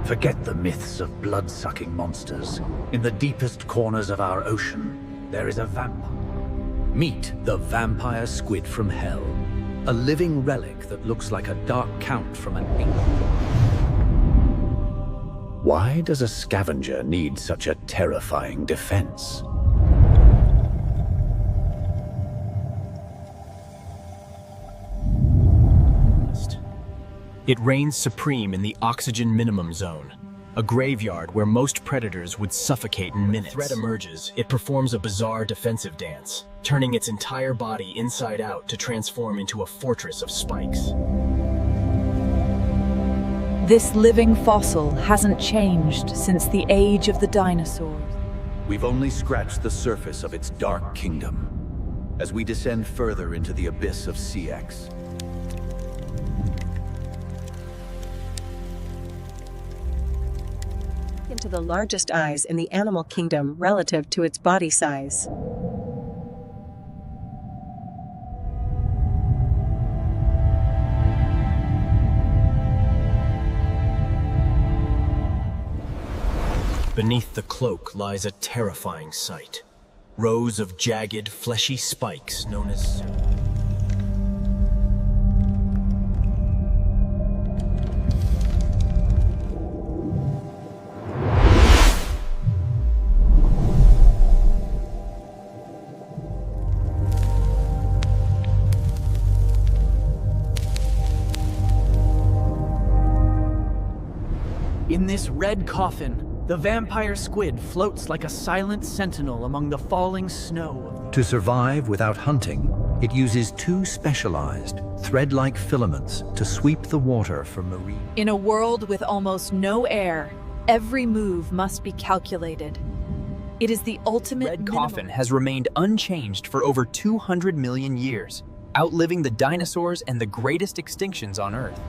Forget the myths of blood-sucking monsters. In the deepest corners of our ocean, there is a vampire. Meet the vampire squid from hell, a living relic that looks like a dark count from an ancient. Why does a scavenger need such a terrifying defense? It reigns supreme in the oxygen minimum zone, a graveyard where most predators would suffocate in minutes. When a threat emerges, it performs a bizarre defensive dance, turning its entire body inside out to transform into a fortress of spikes. This living fossil hasn't changed since the age of the dinosaurs. We've only scratched the surface of its dark kingdom. As we descend further into the abyss of SeaX, into the largest eyes in the animal kingdom relative to its body size. Beneath the cloak lies a terrifying sight. Rows of jagged, fleshy spikes known as... In this red coffin, the vampire squid floats like a silent sentinel among the falling snow. To survive without hunting, it uses two specialized, thread-like filaments to sweep the water for marine. In a world with almost no air, every move must be calculated. It is the ultimate Red coffin has remained unchanged for over 200 million years, outliving the dinosaurs and the greatest extinctions on Earth.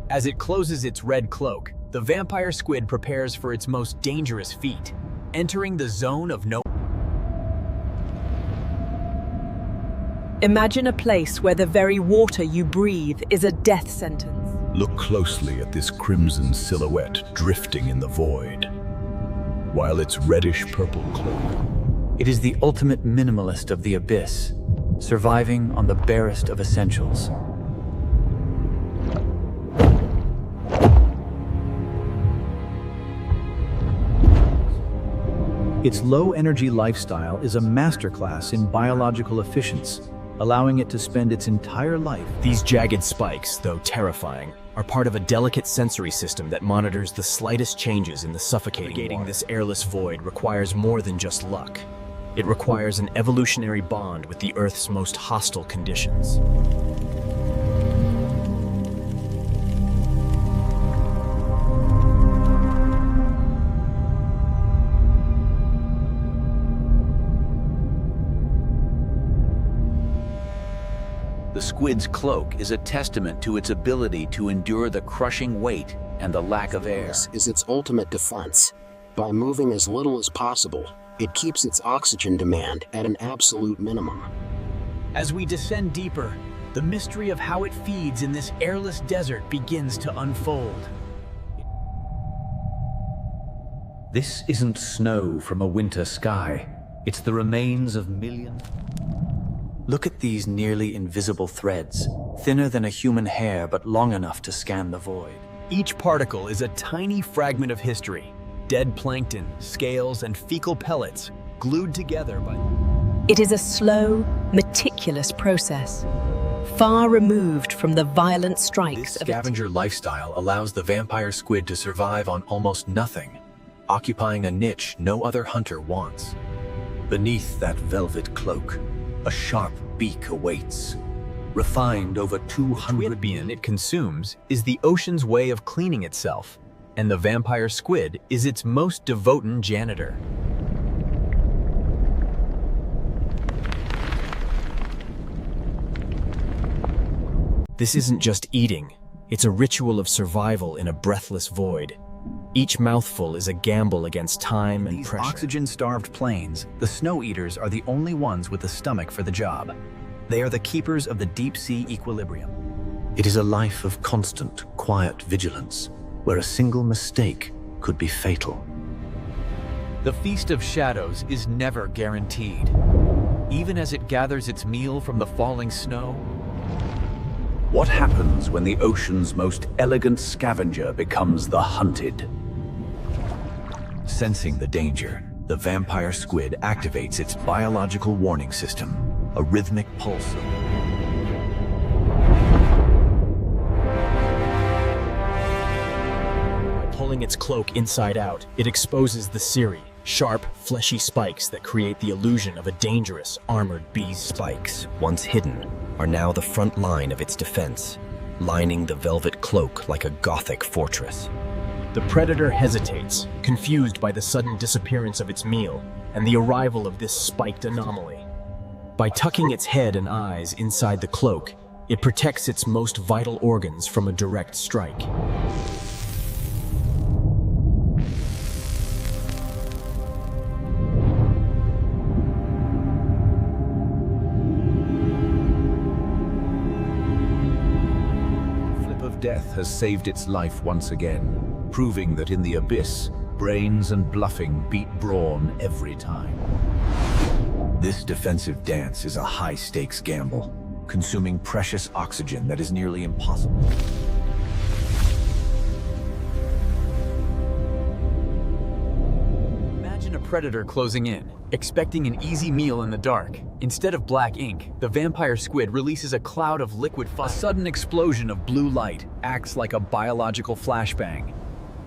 As it closes its red cloak, the vampire squid prepares for its most dangerous feat, entering the zone of no... Imagine a place where the very water you breathe is a death sentence. Look closely at this crimson silhouette drifting in the void, while its reddish-purple cloak. It is the ultimate minimalist of the abyss, surviving on the barest of essentials. Its low-energy lifestyle is a masterclass in biological efficiency, allowing it to spend its entire life. These jagged spikes, though terrifying, are part of a delicate sensory system that monitors the slightest changes in the suffocating water. Navigating this airless void requires more than just luck. It requires an evolutionary bond with the Earth's most hostile conditions. The squid's cloak is a testament to its ability to endure the crushing weight and the lack of air. This is its ultimate defense. By moving as little as possible, it keeps its oxygen demand at an absolute minimum. As we descend deeper, the mystery of how it feeds in this airless desert begins to unfold. This isn't snow from a winter sky. It's the remains of millions. Look at these nearly invisible threads, thinner than a human hair but long enough to scan the void. Each particle is a tiny fragment of history. Dead plankton, scales, and fecal pellets glued together by... It is a slow, meticulous process, far removed from the violent strikes This of scavenger lifestyle allows the vampire squid to survive on almost nothing, occupying a niche no other hunter wants. Beneath that velvet cloak, a sharp beak awaits. Refined over 200 Twidbian it consumes is the ocean's way of cleaning itself, and the vampire squid is its most devoted janitor. This isn't just eating, it's a ritual of survival in a breathless void. Each mouthful is a gamble against time and pressure. These oxygen-starved plains, the snow eaters are the only ones with the stomach for the job. They are the keepers of the deep-sea equilibrium. It is a life of constant, quiet vigilance, where a single mistake could be fatal. The Feast of Shadows is never guaranteed. Even as it gathers its meal from the falling snow, What happens when the ocean's most elegant scavenger becomes the hunted? Sensing the danger, the vampire squid activates its biological warning system, a rhythmic pulse. Pulling its cloak inside out, it exposes the cirri, sharp, fleshy spikes that create the illusion of a dangerous, armored beast. Spikes, once hidden, are now the front line of its defense, lining the velvet cloak like a Gothic fortress. The predator hesitates, confused by the sudden disappearance of its meal and the arrival of this spiked anomaly. By tucking its head and eyes inside the cloak, it protects its most vital organs from a direct strike. Death has saved its life once again, proving that in the abyss, brains and bluffing beat brawn every time. This defensive dance is a high-stakes gamble, consuming precious oxygen that is nearly impossible. imagine a predator closing in, expecting an easy meal in the dark. Instead of black ink, the vampire squid releases a cloud of liquid fire. A sudden explosion of blue light acts like a biological flashbang.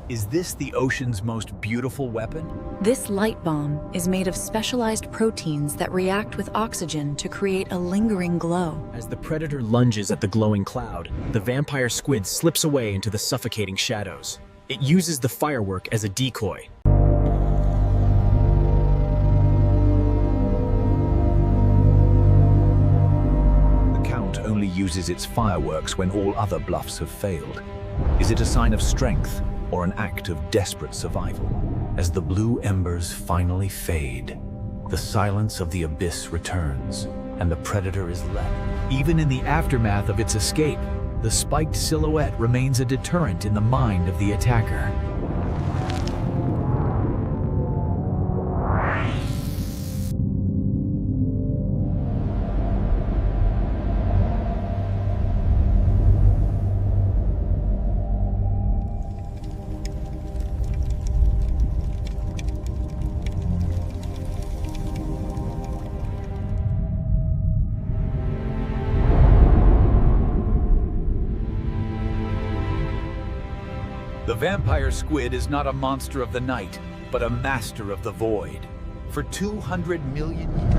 Is this the ocean's most beautiful weapon? This light bomb is made of specialized proteins that react with oxygen to create a lingering glow. As the predator lunges at the glowing cloud, the vampire squid slips away into the suffocating shadows. It uses the firework as a decoy. Only uses its fireworks when all other bluffs have failed. Is it a sign of strength or an act of desperate survival? As the blue embers finally fade, the silence of the abyss returns, and the predator is left. Even in the aftermath of its escape, the spiked silhouette remains a deterrent in the mind of the attacker. The vampire squid is not a monster of the night, but a master of the void. For 200 million years.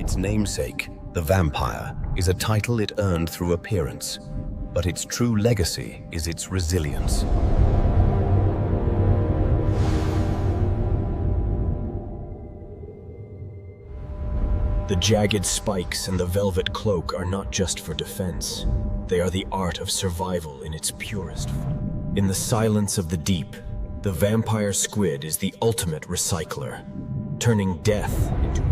Its namesake, the vampire, is a title it earned through appearance, but its true legacy is its resilience. The jagged spikes and the velvet cloak are not just for defense. They are the art of survival in its purest form. In the silence of the deep, the vampire squid is the ultimate recycler, turning death into...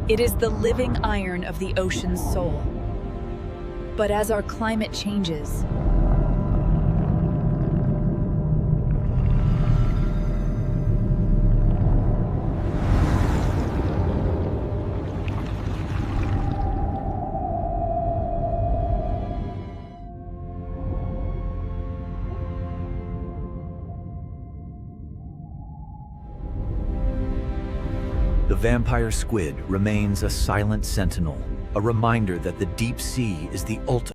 It is the living iron of the ocean's soul. But as our climate changes, the vampire squid remains a silent sentinel, a reminder that the deep sea is the ultimate